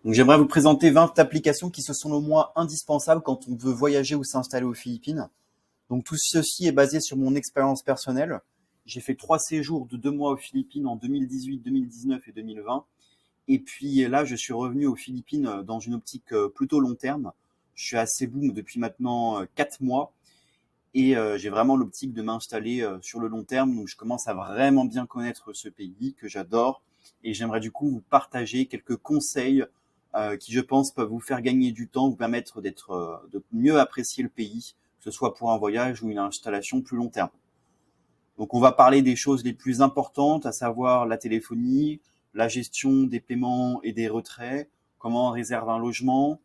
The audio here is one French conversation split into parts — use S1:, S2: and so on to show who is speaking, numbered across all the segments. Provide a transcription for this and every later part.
S1: Donc, j'aimerais vous présenter 20 applications qui se sont au moins indispensables quand on veut voyager ou s'installer aux Philippines. Donc, tout ceci est basé sur mon expérience personnelle. J'ai fait 3 séjours de 2 mois aux Philippines en 2018, 2019 et 2020. Et puis là, je suis revenu aux Philippines dans une optique plutôt long terme. Je suis à Cebu depuis maintenant 4 mois et j'ai vraiment l'optique de m'installer sur le long terme. Donc, je commence à vraiment bien connaître ce pays que j'adore et j'aimerais du coup vous partager quelques conseils qui, je pense, peuvent vous faire gagner du temps, vous permettre de mieux apprécier le pays, que ce soit pour un voyage ou une installation plus long terme. Donc, on va parler des choses les plus importantes, à savoir la téléphonie, la gestion des paiements et des retraits, comment on réserve un logement,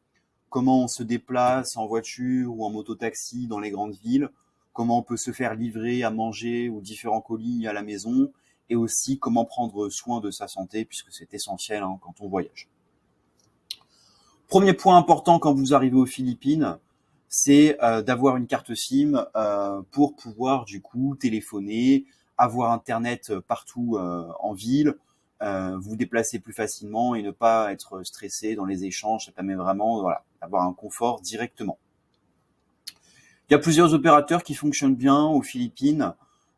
S1: comment on se déplace en voiture ou en mototaxi dans les grandes villes, comment on peut se faire livrer à manger ou différents colis à la maison, et aussi comment prendre soin de sa santé, puisque c'est essentiel quand on voyage. Premier point important quand vous arrivez aux Philippines, c'est d'avoir une carte SIM pour pouvoir du coup téléphoner, avoir internet partout en ville, vous déplacer plus facilement et ne pas être stressé dans les échanges. Ça permet vraiment d'avoir un confort directement. Il y a plusieurs opérateurs qui fonctionnent bien aux Philippines.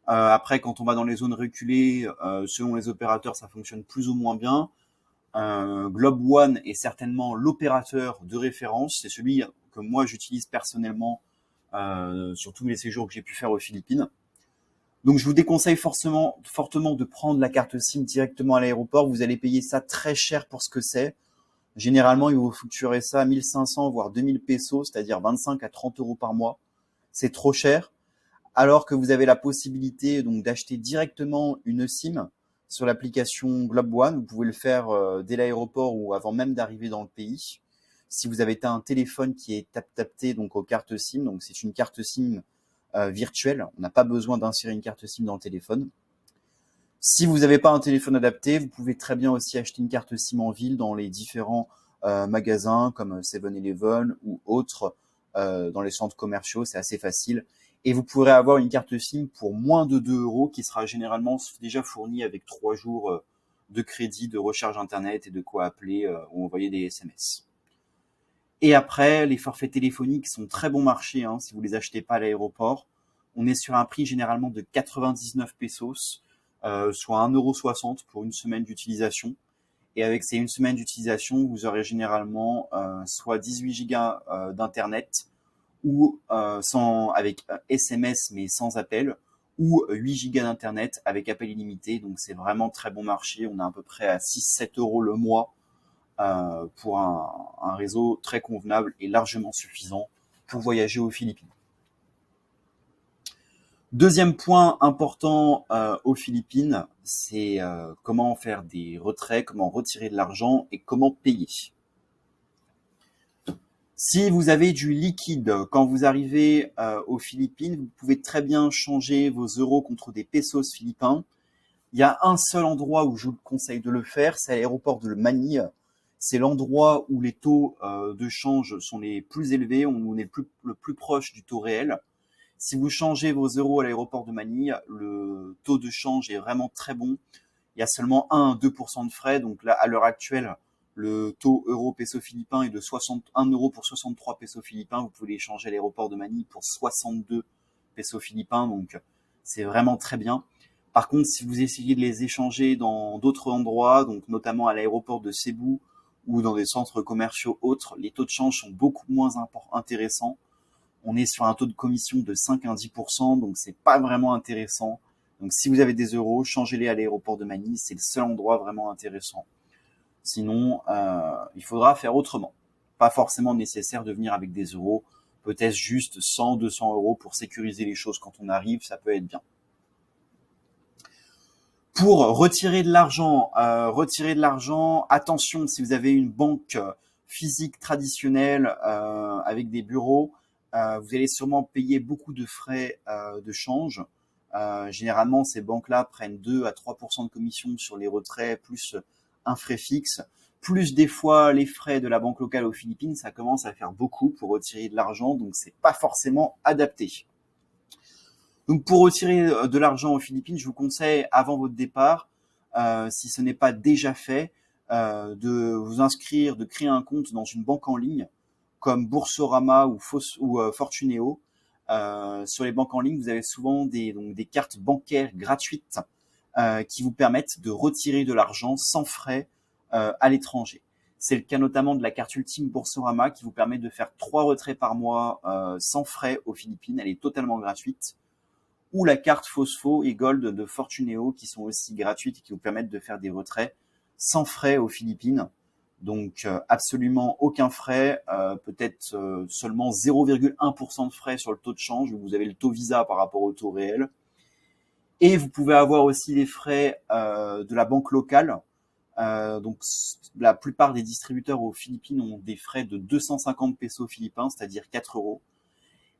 S1: Après, quand on va dans les zones reculées, selon les opérateurs, ça fonctionne plus ou moins bien. Globe One est certainement l'opérateur de référence. C'est celui que moi j'utilise personnellement sur tous les séjours que j'ai pu faire aux Philippines. Donc je vous déconseille fortement de prendre la carte SIM directement à l'aéroport. Vous allez payer ça très cher pour ce que c'est. Généralement, ils vous factureraient ça à 1500 voire 2000 pesos, c'est-à-dire 25 à 30 euros par mois. C'est trop cher. Alors que vous avez la possibilité donc d'acheter directement une SIM sur l'application Globe One. Vous pouvez le faire dès l'aéroport ou avant même d'arriver dans le pays. Si vous avez un téléphone qui est adapté donc aux cartes SIM, donc c'est une carte SIM virtuelle, on n'a pas besoin d'insérer une carte SIM dans le téléphone. Si vous n'avez pas un téléphone adapté, vous pouvez très bien aussi acheter une carte SIM en ville dans les différents magasins comme 7-Eleven ou autres dans les centres commerciaux, c'est assez facile. Et vous pourrez avoir une carte SIM pour moins de 2 euros qui sera généralement déjà fournie avec 3 jours de crédit, de recharge internet et de quoi appeler ou envoyer des SMS. Et après, les forfaits téléphoniques sont très bon marché si vous les achetez pas à l'aéroport. On est sur un prix généralement de 99 pesos, soit 1,60 € pour une semaine d'utilisation. Et avec ces une semaine d'utilisation, vous aurez généralement soit 18 gigas d'internet, ou avec SMS mais sans appel, ou 8 gigas d'internet avec appel illimité. Donc c'est vraiment très bon marché. On est à peu près à 6-7 euros le mois pour un réseau très convenable et largement suffisant pour voyager aux Philippines. Deuxième point important aux Philippines, c'est comment faire des retraits, comment retirer de l'argent et comment payer. Si vous avez du liquide quand vous arrivez aux Philippines, vous pouvez très bien changer vos euros contre des pesos philippins. Il y a un seul endroit où je vous conseille de le faire, c'est à l'aéroport de Manille. C'est l'endroit où les taux de change sont les plus élevés, on est le plus proche du taux réel. Si vous changez vos euros à l'aéroport de Manille, le taux de change est vraiment très bon. Il y a seulement 1 à 2% de frais. Donc là, à l'heure actuelle, le taux euro-peso philippin est de 61 euros pour 63 pesos philippins. Vous pouvez les changer à l'aéroport de Manille pour 62 pesos philippins. Donc c'est vraiment très bien. Par contre, si vous essayez de les échanger dans d'autres endroits, donc notamment à l'aéroport de Cebu ou dans des centres commerciaux autres, les taux de change sont beaucoup moins intéressants. On est sur un taux de commission de 5 à 10%, donc c'est pas vraiment intéressant. Donc si vous avez des euros, changez-les à l'aéroport de Manille, c'est le seul endroit vraiment intéressant. Sinon, il faudra faire autrement. Pas forcément nécessaire de venir avec des euros, peut-être juste 100, 200 euros pour sécuriser les choses quand on arrive, ça peut être bien. Pour retirer de l'argent, attention, si vous avez une banque physique traditionnelle avec des bureaux, vous allez sûrement payer beaucoup de frais de change. Généralement, ces banques-là prennent 2 à 3% de commission sur les retraits, plus un frais fixe, plus des fois les frais de la banque locale aux Philippines. Ça commence à faire beaucoup pour retirer de l'argent, donc c'est pas forcément adapté. Donc pour retirer de l'argent aux Philippines, je vous conseille avant votre départ, si ce n'est pas déjà fait, de vous inscrire, de créer un compte dans une banque en ligne comme Boursorama ou Fortuneo. Sur les banques en ligne, vous avez souvent des cartes bancaires gratuites qui vous permettent de retirer de l'argent sans frais à l'étranger. C'est le cas notamment de la carte Ultime Boursorama qui vous permet de faire 3 retraits par mois sans frais aux Philippines. Elle est totalement gratuite. Ou la carte Phosphor et Gold de Fortuneo qui sont aussi gratuites et qui vous permettent de faire des retraits sans frais aux Philippines. Donc absolument aucun frais, peut-être seulement 0,1% de frais sur le taux de change. Vous avez le taux Visa par rapport au taux réel. Et vous pouvez avoir aussi les frais de la banque locale. Donc la plupart des distributeurs aux Philippines ont des frais de 250 pesos philippins, c'est-à-dire 4 euros.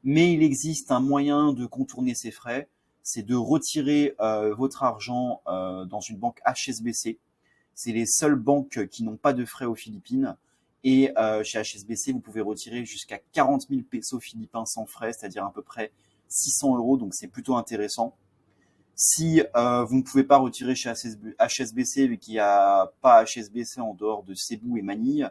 S1: Mais il existe un moyen de contourner ces frais, c'est de retirer votre argent dans une banque HSBC. C'est les seules banques qui n'ont pas de frais aux Philippines. Et chez HSBC, vous pouvez retirer jusqu'à 40 000 pesos philippins sans frais, c'est-à-dire à peu près 600 euros. Donc c'est plutôt intéressant. Si vous ne pouvez pas retirer chez HSBC, vu qu'il n'y a pas HSBC en dehors de Cebu et Manille,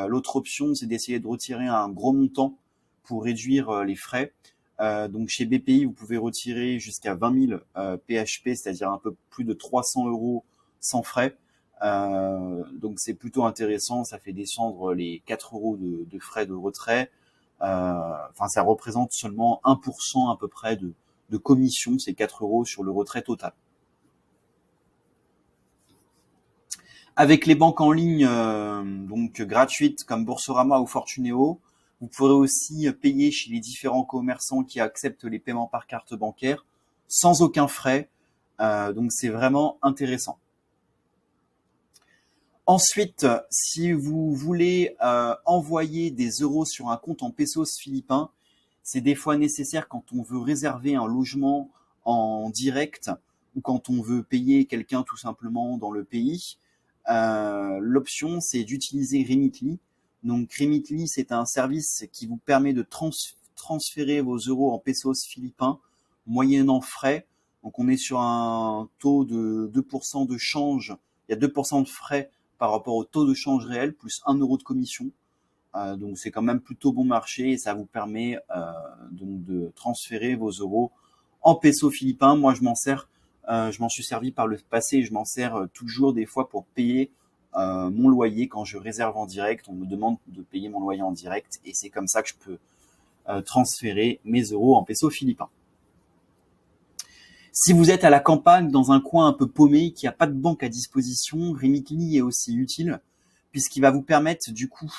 S1: l'autre option, c'est d'essayer de retirer un gros montant pour réduire les frais. Donc chez BPI, vous pouvez retirer jusqu'à 20 000 PHP, c'est-à-dire un peu plus de 300 euros sans frais. Donc c'est plutôt intéressant, ça fait descendre les 4 euros de frais de retrait. Enfin, ça représente seulement 1% à peu près de commission, c'est 4 euros sur le retrait total. Avec les banques en ligne donc gratuites comme Boursorama ou Fortuneo, vous pourrez aussi payer chez les différents commerçants qui acceptent les paiements par carte bancaire sans aucun frais. Donc c'est vraiment intéressant. Ensuite, si vous voulez envoyer des euros sur un compte en pesos philippins, c'est des fois nécessaire quand on veut réserver un logement en direct ou quand on veut payer quelqu'un tout simplement dans le pays. L'option, c'est d'utiliser Remitly. Donc Remitly, c'est un service qui vous permet de transférer vos euros en pesos philippins moyennant frais. Donc on est sur un taux de 2% de change. Il y a 2% de frais par rapport au taux de change réel, plus 1 euro de commission. Donc c'est quand même plutôt bon marché et ça vous permet donc de transférer vos euros en pesos philippins. Moi, je m'en suis servi par le passé et je m'en sers toujours des fois pour payer mon loyer quand je réserve en direct. On me demande de payer mon loyer en direct et c'est comme ça que je peux transférer mes euros en pesos philippins. Si vous êtes à la campagne, dans un coin un peu paumé, qui n'a pas de banque à disposition, Remitly est aussi utile puisqu'il va vous permettre du coup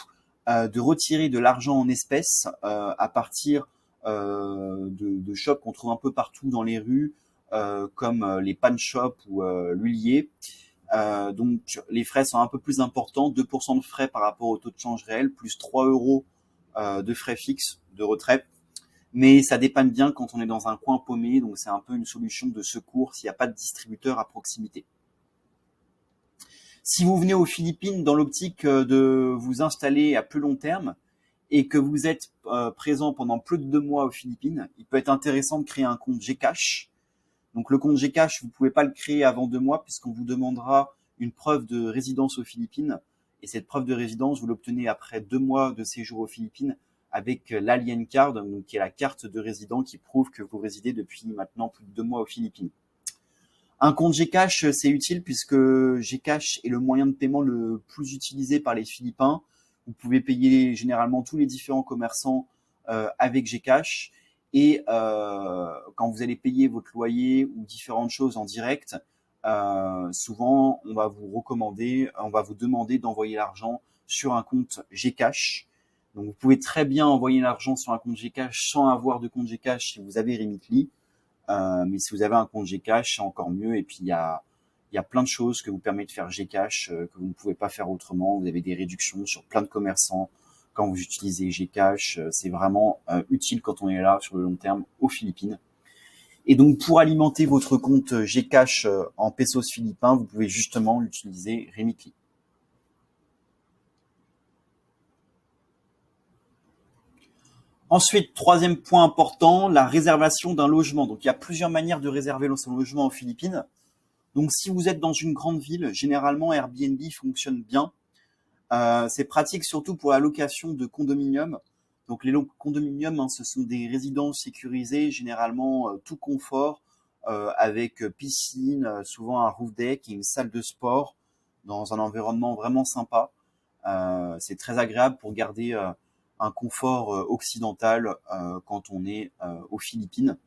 S1: de retirer de l'argent en espèces à partir de shops qu'on trouve un peu partout dans les rues, comme les pan shops ou l'huilier. Donc les frais sont un peu plus importants, 2% de frais par rapport au taux de change réel, plus 3 euros de frais fixes de retrait. Mais ça dépanne bien quand on est dans un coin paumé, donc c'est un peu une solution de secours s'il n'y a pas de distributeur à proximité. Si vous venez aux Philippines dans l'optique de vous installer à plus long terme et que vous êtes présent pendant plus de 2 mois aux Philippines, il peut être intéressant de créer un compte Gcash. Donc le compte Gcash, vous ne pouvez pas le créer avant 2 mois puisqu'on vous demandera une preuve de résidence aux Philippines. Et cette preuve de résidence, vous l'obtenez après 2 mois de séjour aux Philippines avec l'Alien Card, donc qui est la carte de résident qui prouve que vous résidez depuis maintenant plus de 2 mois aux Philippines. Un compte Gcash, c'est utile puisque Gcash est le moyen de paiement le plus utilisé par les Philippins. Vous pouvez payer généralement tous les différents commerçants avec Gcash. Et quand vous allez payer votre loyer ou différentes choses en direct, souvent on va vous demander d'envoyer l'argent sur un compte Gcash. Donc vous pouvez très bien envoyer l'argent sur un compte Gcash sans avoir de compte Gcash si vous avez Remitly. Mais si vous avez un compte Gcash, c'est encore mieux. Et puis il y a plein de choses que vous permet de faire Gcash que vous ne pouvez pas faire autrement. Vous avez des réductions sur plein de commerçants quand vous utilisez Gcash. C'est vraiment utile quand on est là sur le long terme aux Philippines. Et donc pour alimenter votre compte Gcash en pesos philippins, vous pouvez justement utiliser Remitly. Ensuite, troisième point important, la réservation d'un logement. Donc il y a plusieurs manières de réserver son logement aux Philippines. Donc si vous êtes dans une grande ville, généralement Airbnb fonctionne bien. C'est pratique surtout pour la location de condominiums. Donc les condominiums, hein, ce sont des résidences sécurisées, généralement tout confort, avec piscine, souvent un roof deck et une salle de sport dans un environnement vraiment sympa. C'est très agréable pour garder un confort occidental quand on est aux Philippines.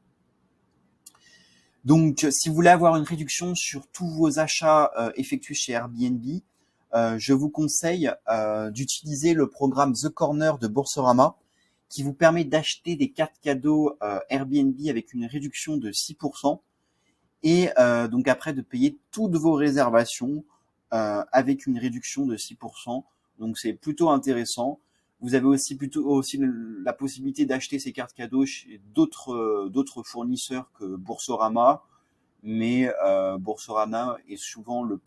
S1: Donc, si vous voulez avoir une réduction sur tous vos achats effectués chez Airbnb, je vous conseille d'utiliser le programme The Corner de Boursorama qui vous permet d'acheter des cartes cadeaux Airbnb avec une réduction de 6% et donc après de payer toutes vos réservations avec une réduction de 6%. Donc, c'est plutôt intéressant. Vous avez aussi la possibilité d'acheter ces cartes cadeaux chez d'autres fournisseurs que Boursorama, mais Boursorama est souvent le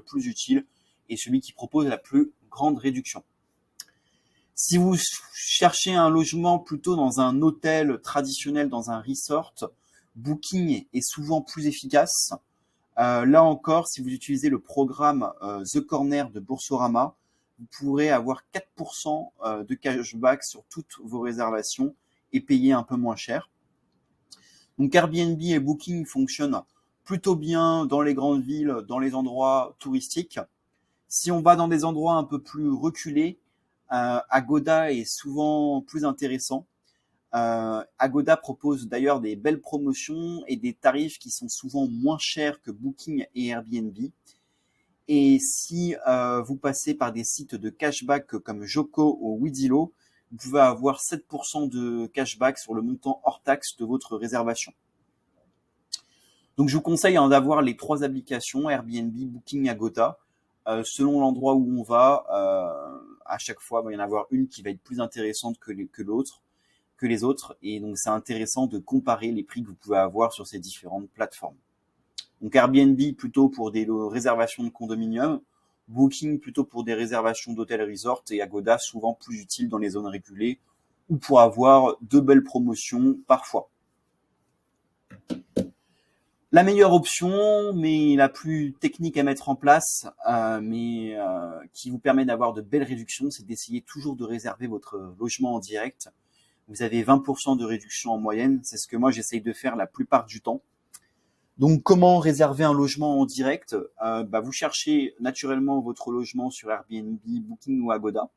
S1: plus utile et celui qui propose la plus grande réduction. Si vous cherchez un logement plutôt dans un hôtel traditionnel, dans un resort, Booking est souvent plus efficace. Là encore, si vous utilisez le programme The Corner de Boursorama, vous pourrez avoir 4% de cashback sur toutes vos réservations et payer un peu moins cher. Donc Airbnb et Booking fonctionnent plutôt bien dans les grandes villes, dans les endroits touristiques. Si on va dans des endroits un peu plus reculés, Agoda est souvent plus intéressant. Agoda propose d'ailleurs des belles promotions et des tarifs qui sont souvent moins chers que Booking et Airbnb. Et si vous passez par des sites de cashback comme Joko ou Widilo, vous pouvez avoir 7% de cashback sur le montant hors taxe de votre réservation. Donc je vous conseille d'avoir les 3 applications, Airbnb, Booking, Agoda. Selon l'endroit où on va, à chaque fois, il va y en avoir une qui va être plus intéressante que les autres. Et donc c'est intéressant de comparer les prix que vous pouvez avoir sur ces différentes plateformes. Donc Airbnb plutôt pour des réservations de condominium, Booking plutôt pour des réservations d'hôtels resort et Agoda souvent plus utile dans les zones reculées ou pour avoir de belles promotions parfois. La meilleure option, mais la plus technique à mettre en place, mais qui vous permet d'avoir de belles réductions, c'est d'essayer toujours de réserver votre logement en direct. Vous avez 20% de réduction en moyenne, c'est ce que moi j'essaye de faire la plupart du temps. Donc, comment réserver un logement en direct? Vous cherchez naturellement votre logement sur Airbnb, Booking ou Agoda.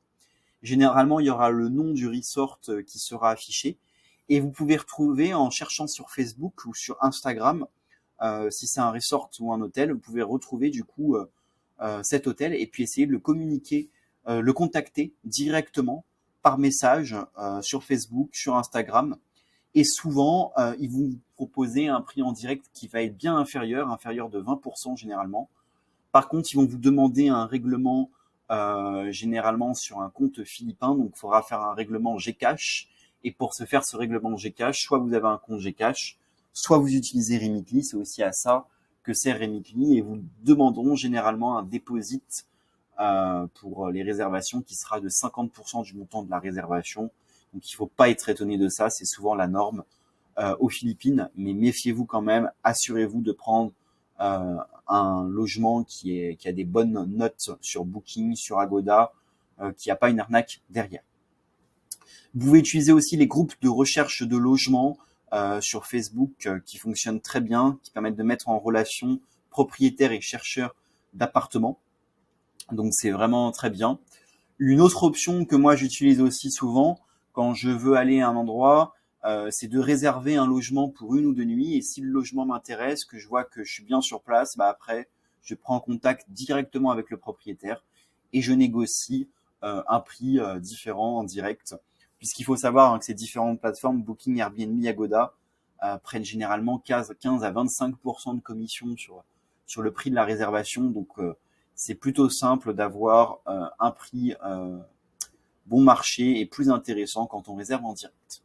S1: Généralement, il y aura le nom du resort qui sera affiché. Et vous pouvez retrouver en cherchant sur Facebook ou sur Instagram, si c'est un resort ou un hôtel, vous pouvez retrouver du coup cet hôtel et puis essayer de le communiquer, le contacter directement par message sur Facebook, sur Instagram. Et souvent, ils vont vous proposer un prix en direct qui va être bien inférieur de 20% généralement. Par contre, ils vont vous demander un règlement généralement sur un compte philippin. Donc, il faudra faire un règlement Gcash. Et pour se faire ce règlement Gcash, soit vous avez un compte Gcash, soit vous utilisez Remitly. C'est aussi à ça que sert Remitly. Et vous demanderont généralement un deposit pour les réservations qui sera de 50% du montant de la réservation. Donc, il ne faut pas être étonné de ça. C'est souvent la norme aux Philippines. Mais méfiez-vous quand même. Assurez-vous de prendre un logement qui a des bonnes notes sur Booking, sur Agoda, qui n'a pas une arnaque derrière. Vous pouvez utiliser aussi les groupes de recherche de logement sur Facebook qui fonctionnent très bien, qui permettent de mettre en relation propriétaires et chercheurs d'appartements. Donc, c'est vraiment très bien. Une autre option que moi j'utilise aussi souvent, quand je veux aller à un endroit, c'est de réserver un logement pour 1 ou 2 nuits. Et si le logement m'intéresse, que je vois que je suis bien sur place, après, je prends contact directement avec le propriétaire et je négocie un prix différent en direct. Puisqu'il faut savoir que ces différentes plateformes, Booking, Airbnb, Agoda, prennent généralement 15 à 25% de commission sur le prix de la réservation. Donc, c'est plutôt simple d'avoir un prix bon marché et plus intéressant quand on réserve en direct.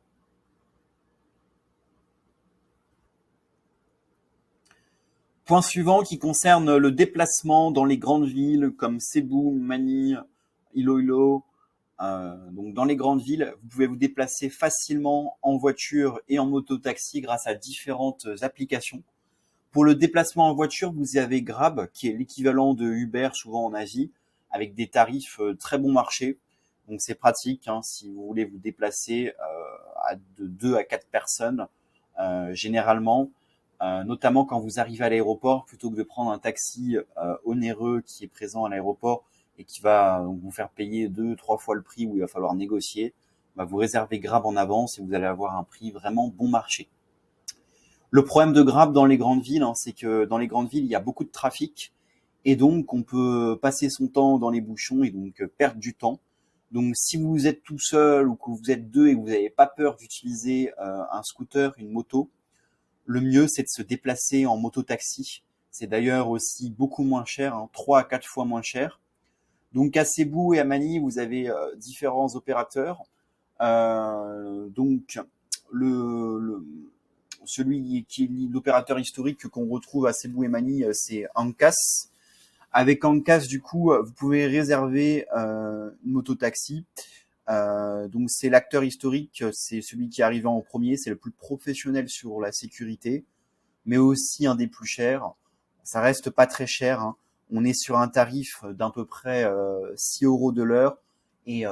S1: Point suivant qui concerne le déplacement dans les grandes villes comme Cebu, Manille, Iloilo. Donc dans les grandes villes, vous pouvez vous déplacer facilement en voiture et en moto-taxi grâce à différentes applications. Pour le déplacement en voiture, vous avez Grab, qui est l'équivalent de Uber souvent en Asie, avec des tarifs très bon marché. Donc c'est pratique si vous voulez vous déplacer de 2 à 4 personnes, généralement, notamment quand vous arrivez à l'aéroport, plutôt que de prendre un taxi onéreux qui est présent à l'aéroport et qui va vous faire payer 2-3 fois le prix où il va falloir négocier, vous réservez Grab en avance et vous allez avoir un prix vraiment bon marché. Le problème de Grab dans les grandes villes, c'est que dans les grandes villes, il y a beaucoup de trafic et donc on peut passer son temps dans les bouchons et donc perdre du temps. Donc si vous êtes tout seul ou que vous êtes deux et que vous n'avez pas peur d'utiliser un scooter, une moto, le mieux c'est de se déplacer en moto-taxi. C'est d'ailleurs aussi beaucoup moins cher, 3 à 4 fois moins cher. Donc à Cebu et à Manille, vous avez différents opérateurs. Donc celui qui est l'opérateur historique qu'on retrouve à Cebu et Manille, c'est Ankas. Avec Ankas, du coup, vous pouvez réserver une moto-taxi. Donc c'est l'acteur historique, c'est celui qui est arrivé en premier, c'est le plus professionnel sur la sécurité, mais aussi un des plus chers. Ça reste pas très cher. On est sur un tarif d'à peu près 6 € de l'heure. Et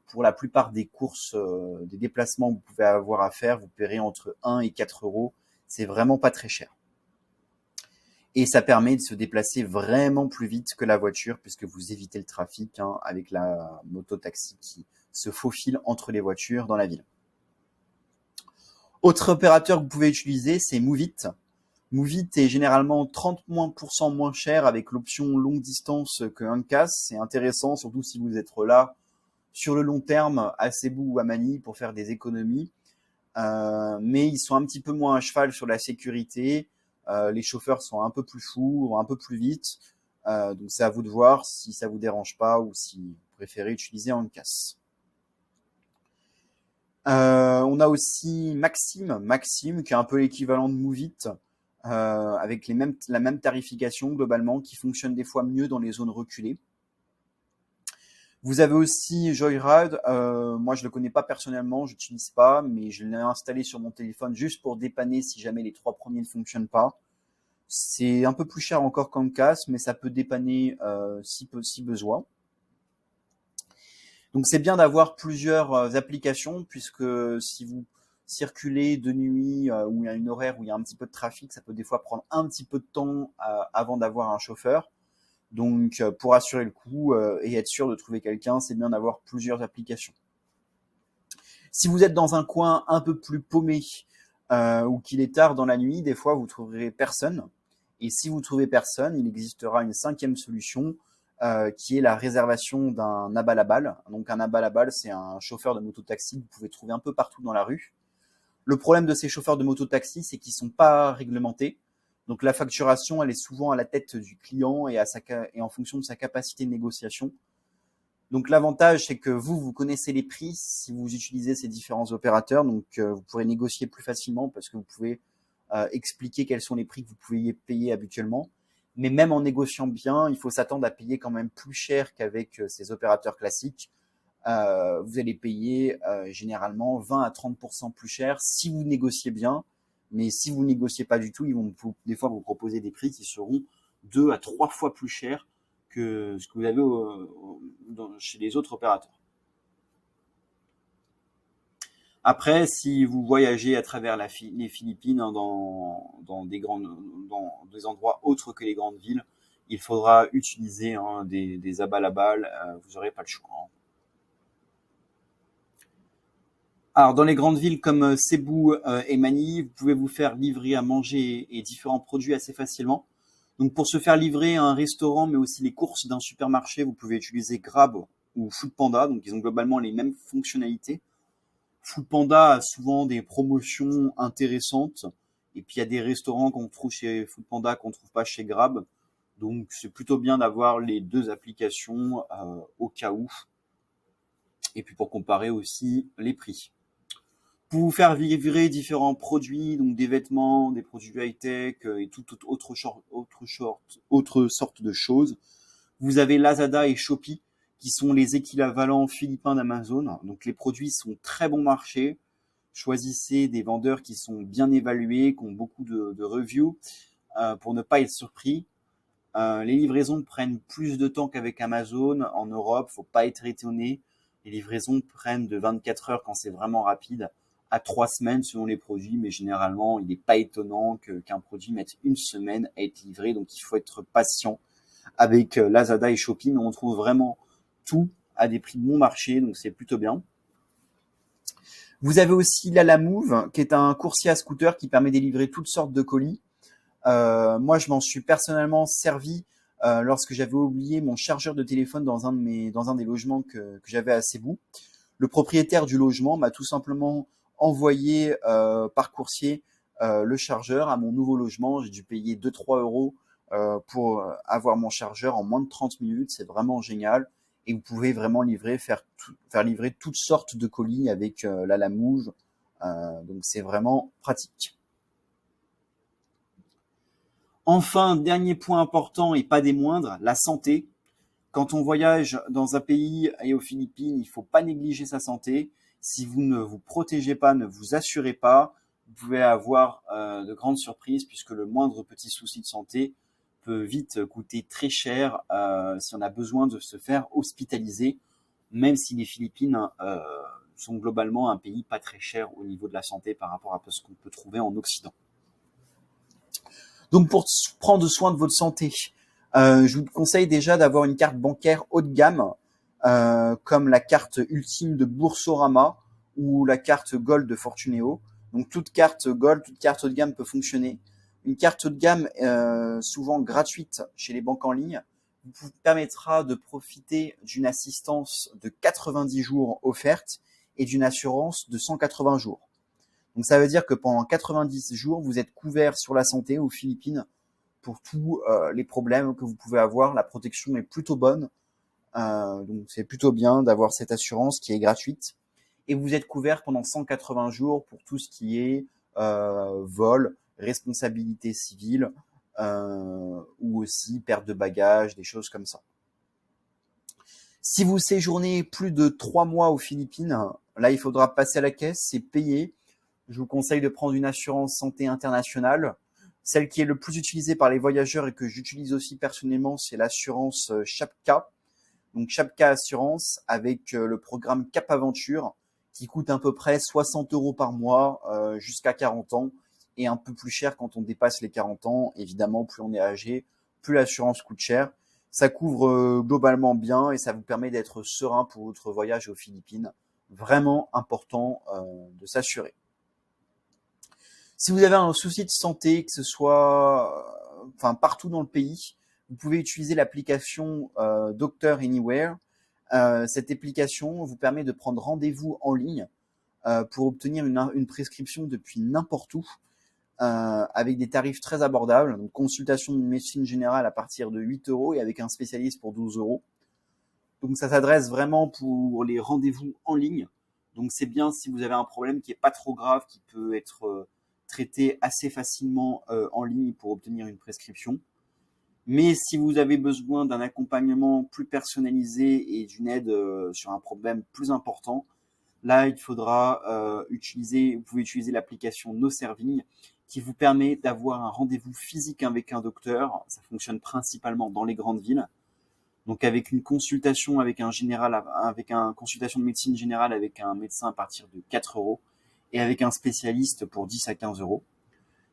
S1: pour la plupart des courses, des déplacements que vous pouvez avoir à faire, vous paierez entre 1 et 4 €. C'est vraiment pas très cher. Et ça permet de se déplacer vraiment plus vite que la voiture puisque vous évitez le trafic avec la moto-taxi qui se faufile entre les voitures dans la ville. Autre opérateur que vous pouvez utiliser, c'est Moovit. Moovit est généralement 30% moins cher avec l'option longue distance que Ankas. C'est intéressant, surtout si vous êtes là sur le long terme à Cebu ou à Manille pour faire des économies. Mais ils sont un petit peu moins à cheval sur la sécurité. Les chauffeurs sont un peu plus fous, vont un peu plus vite. Donc c'est à vous de voir si ça vous dérange pas ou si vous préférez utiliser Ankas. On a aussi Maxime qui est un peu l'équivalent de Moovit, avec la même tarification globalement, qui fonctionne des fois mieux dans les zones reculées. Vous avez aussi Joyride. Moi, je le connais pas personnellement, je l'utilise pas, mais je l'ai installé sur mon téléphone juste pour dépanner si jamais les 3 premiers ne fonctionnent pas. C'est un peu plus cher encore qu'Ankas, mais ça peut dépanner si besoin. Donc c'est bien d'avoir plusieurs applications, puisque si vous circulez de nuit où il y a une horaire où il y a un petit peu de trafic, ça peut des fois prendre un petit peu de temps avant d'avoir un chauffeur. Donc pour assurer le coup et être sûr de trouver quelqu'un, c'est bien d'avoir plusieurs applications. Si vous êtes dans un coin un peu plus paumé ou qu'il est tard dans la nuit, des fois vous trouverez personne. Et si vous trouvez personne, il existera une 5e solution qui est la réservation d'un abalabal. Donc un abalabal, c'est un chauffeur de moto-taxi que vous pouvez trouver un peu partout dans la rue. Le problème de ces chauffeurs de moto-taxi, c'est qu'ils ne sont pas réglementés. Donc la facturation, elle est souvent à la tête du client et en fonction de sa capacité de négociation. Donc l'avantage, c'est que vous connaissez les prix si vous utilisez ces différents opérateurs. Donc vous pourrez négocier plus facilement parce que vous pouvez expliquer quels sont les prix que vous pouvez payer habituellement. Mais même en négociant bien, il faut s'attendre à payer quand même plus cher qu'avec ces opérateurs classiques. Vous allez payer généralement 20 à 30% plus cher si vous négociez bien. Mais si vous négociez pas du tout, ils vont des fois vous proposer des prix qui seront 2 à 3 fois plus chers que ce que vous avez chez les autres opérateurs. Après, si vous voyagez à travers les Philippines dans des endroits autres que les grandes villes, il faudra utiliser des abalabals, vous n'aurez pas le choix. Alors, dans les grandes villes comme Cebu et Manille, vous pouvez vous faire livrer à manger et différents produits assez facilement. Donc, pour se faire livrer à un restaurant, mais aussi les courses d'un supermarché, vous pouvez utiliser Grab ou Foodpanda. Donc, ils ont globalement les mêmes fonctionnalités. Foodpanda a souvent des promotions intéressantes. Et puis, il y a des restaurants qu'on trouve chez Foodpanda qu'on ne trouve pas chez Grab. Donc, c'est plutôt bien d'avoir les deux applications au cas où. Et puis, pour comparer aussi les prix. Pour vous faire livrer différents produits, donc des vêtements, des produits high-tech et toute autre sorte de choses. Vous avez Lazada et Shopee qui sont les équivalents philippins d'Amazon. Donc les produits sont très bon marché. Choisissez des vendeurs qui sont bien évalués, qui ont beaucoup de reviews. pour ne pas être surpris. Les livraisons prennent plus de temps qu'avec Amazon en Europe, faut pas être étonné. Les livraisons prennent de 24 heures quand c'est vraiment rapide à 3 semaines selon les produits, mais généralement, il n'est pas étonnant qu'un produit mette une semaine à être livré, donc il faut être patient. Avec Lazada et Shopee, mais on trouve vraiment tout à des prix bon marché, donc c'est plutôt bien. Vous avez aussi Lalamove, qui est un coursier à scooter qui permet de délivrer toutes sortes de colis. Moi, je m'en suis personnellement servi lorsque j'avais oublié mon chargeur de téléphone dans un des logements que j'avais à Cebu. Le propriétaire du logement m'a tout simplement envoyé par coursier le chargeur à mon nouveau logement. J'ai dû payer 2-3 euros pour avoir mon chargeur en moins de 30 minutes. C'est vraiment génial. Et vous pouvez vraiment faire livrer toutes sortes de colis avec Lalamove. Donc c'est vraiment pratique. Enfin, dernier point important et pas des moindres, la santé. Quand on voyage dans un pays et aux Philippines, il ne faut pas négliger sa santé. Si vous ne vous protégez pas, ne vous assurez pas, vous pouvez avoir de grandes surprises puisque le moindre petit souci de santé peut vite coûter très cher si on a besoin de se faire hospitaliser, même si les Philippines sont globalement un pays pas très cher au niveau de la santé par rapport à ce qu'on peut trouver en Occident. Donc pour prendre soin de votre santé, je vous conseille déjà d'avoir une carte bancaire haut de gamme, comme la carte ultime de Boursorama ou la carte Gold de Fortuneo. Donc toute carte Gold, toute carte haut de gamme peut fonctionner. Une carte haut de gamme, souvent gratuite chez les banques en ligne, vous permettra de profiter d'une assistance de 90 jours offerte et d'une assurance de 180 jours. Donc ça veut dire que pendant 90 jours, vous êtes couvert sur la santé aux Philippines pour tous les problèmes que vous pouvez avoir. La protection est plutôt bonne. Donc c'est plutôt bien d'avoir cette assurance qui est gratuite. Et vous êtes couvert pendant 180 jours pour tout ce qui est vol, responsabilité civile ou aussi perte de bagages, des choses comme ça. Si vous séjournez plus de 3 mois aux Philippines, là il faudra passer à la caisse, c'est payé. Je vous conseille de prendre une assurance santé internationale. Celle qui est le plus utilisée par les voyageurs et que j'utilise aussi personnellement, c'est l'assurance Chapka. Donc Chapka Assurance avec le programme Cap Aventure qui coûte à peu près 60 euros par mois jusqu'à 40 ans et un peu plus cher quand on dépasse les 40 ans. Évidemment, plus on est âgé, plus l'assurance coûte cher. Ça couvre globalement bien et ça vous permet d'être serein pour votre voyage aux Philippines. Vraiment important de s'assurer. Si vous avez un souci de santé, que ce soit partout dans le pays, vous pouvez utiliser l'application Doctor Anywhere. Cette application vous permet de prendre rendez-vous en ligne pour obtenir une prescription depuis n'importe où avec des tarifs très abordables. Donc, consultation de médecine générale à partir de 8 euros et avec un spécialiste pour 12 euros. Donc ça s'adresse vraiment pour les rendez-vous en ligne. Donc c'est bien si vous avez un problème qui n'est pas trop grave, qui peut être traité assez facilement en ligne pour obtenir une prescription. Mais si vous avez besoin d'un accompagnement plus personnalisé et d'une aide sur un problème plus important, là il faudra vous pouvez utiliser l'application NoServing qui vous permet d'avoir un rendez-vous physique avec un docteur. Ça fonctionne principalement dans les grandes villes. Donc avec une consultation avec un consultation de médecine générale avec un médecin à partir de 4 euros et avec un spécialiste pour 10 à 15 euros.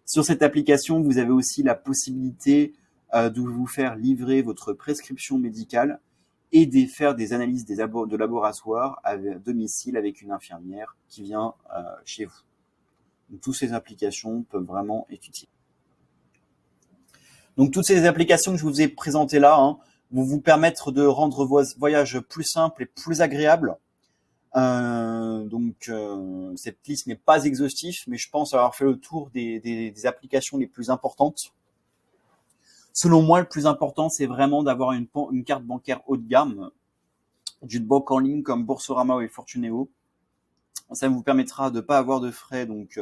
S1: Sur cette application, vous avez aussi la possibilité de vous faire livrer votre prescription médicale et de faire des analyses de laboratoire à domicile avec une infirmière qui vient chez vous. Donc, toutes ces applications peuvent vraiment être utiles. Donc toutes ces applications que je vous ai présentées là, vont vous permettre de rendre vos voyages plus simples et plus agréables. Cette liste n'est pas exhaustive, mais je pense avoir fait le tour des applications les plus importantes. Selon moi, le plus important, c'est vraiment d'avoir une carte bancaire haut de gamme d'une banque en ligne comme Boursorama et Fortuneo. Ça vous permettra de ne pas avoir de frais donc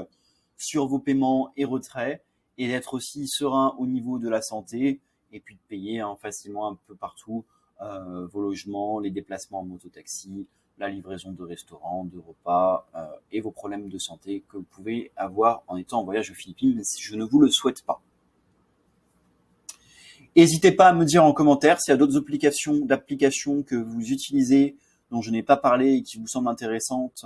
S1: sur vos paiements et retraits et d'être aussi serein au niveau de la santé et puis de payer facilement un peu partout vos logements, les déplacements en mototaxi, la livraison de restaurants, de repas et vos problèmes de santé que vous pouvez avoir en étant en voyage aux Philippines, mais si je ne vous le souhaite pas. N'hésitez pas à me dire en commentaire s'il y a d'autres d'applications que vous utilisez dont je n'ai pas parlé et qui vous semblent intéressantes